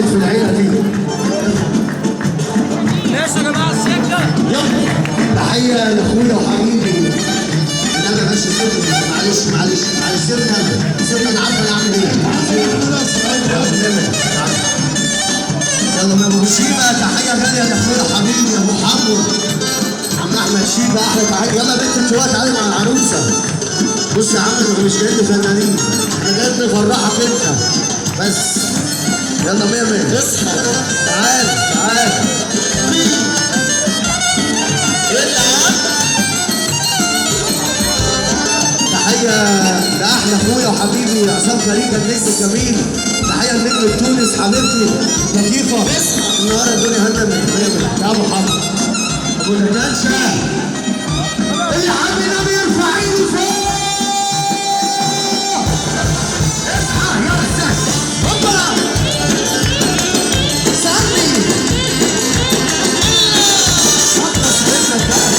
اتولد في العيله دي. ماشي يا جماعه السكه. يلا تحيه لاخويا وحبيبي. انا بس معلش سيبنا انا عارف انا اعمل ايه. يلا يا ابو شيبه تحيه غاليه لاخويا حبيبي يا ابو حمو عم احمد شيبه احلى تحيه. يلا بنت انت تعالي مع العروسه. بص يا عم احنا مش جايين فنانين، احنا جايين نفرحك انت بس. يلا مية مية اصحى تعال تحية لأحلى أخويا وحبيبي عصام فريد النجم الجميل. تحية لنجم تونس حبيبتي لطيفة. النهارده الدنيا هنا من يا أبو حمد أبو الهدانشة. اللي حبينا بيرفع إيده فوق. اصحى يا أستاذ هوبا صلي. خلص منك بقى.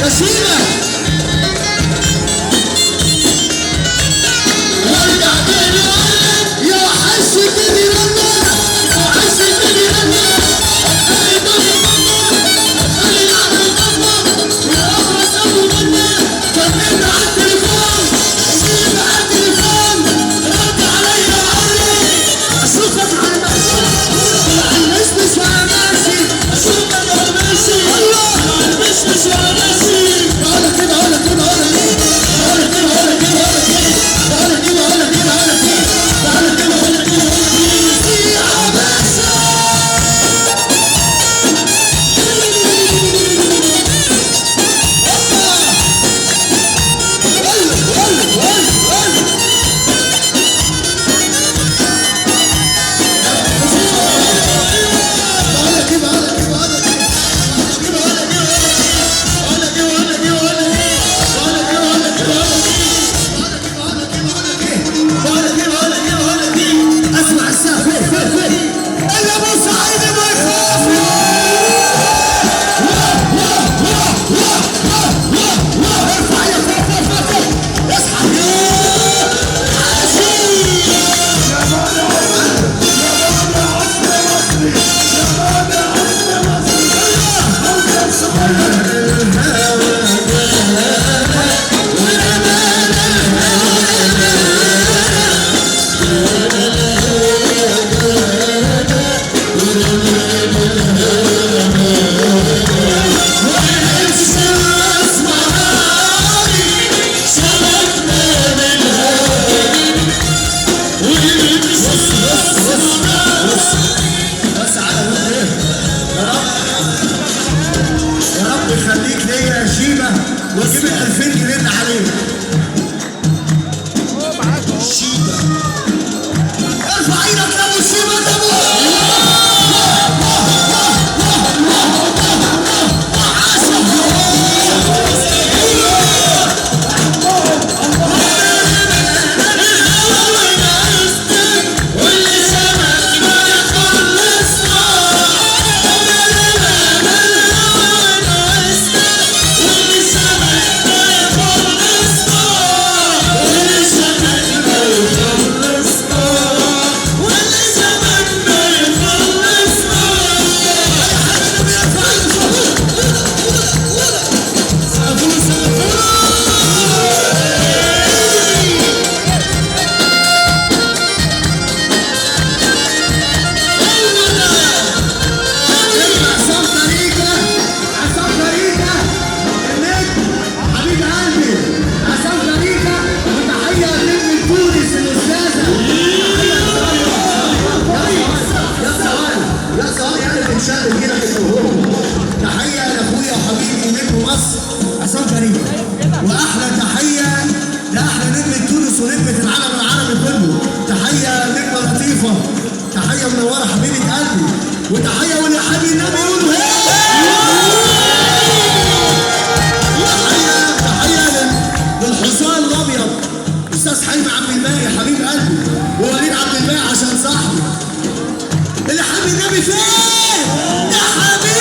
يا شيبة يا وحش الدنيا رنة وحش الدنيا رنة خليك ليا يا شيبة واجيب ال 2000 جنيه اللي عليك. شيبة ارفع ايدك يا ابو شيبة يا ابو تحية لاخويا وحبيبي نجم مصر عصام كريم، واحلى تحية لاحلى نجم تونس ونجمة العالم العربي كله. تحية نجمة لطيفة، تحية منورة حبيبة قلبي، وتحية واللي حبيب النبي يقولوا تحية للحصان الابيض استاذ حلمي عبد الباقي حبيب قلبي، ووليد عبد الباقي عشان صاحبي اللي حبيب النبي فين يا حبيبي.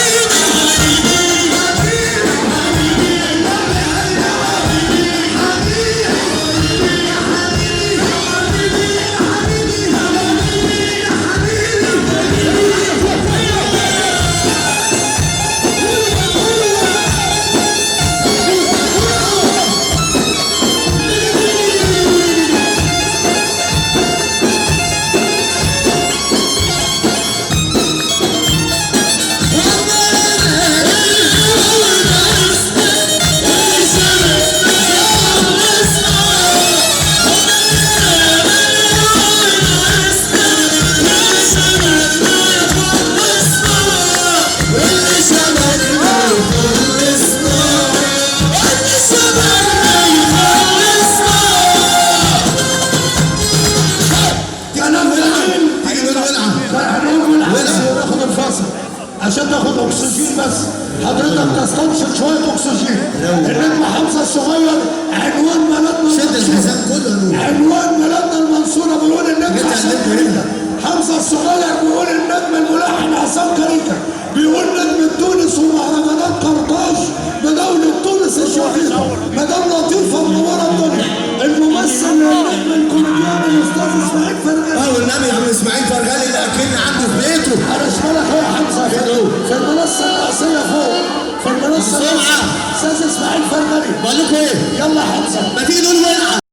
عشان تاخد اكسجين بس حضرتك تستنشق شويه اكسجين. النجم حمزه الصغير عنوان بلدنا شد الحزام كله، عنوان بلدنا المنصوره بيقول النجم حمزه الصغير، بيقول النجم الملحن عصام كريكه، بيقول نجم تونس ومهرجانات قرطاج بدوله تونس الرئيسيه فوق في المنصه. بسرعة. استاذ اسماعيل فرغلي. بقول لكم ايه؟ يلا يا حمزه. ما تيجي نقول ولعه.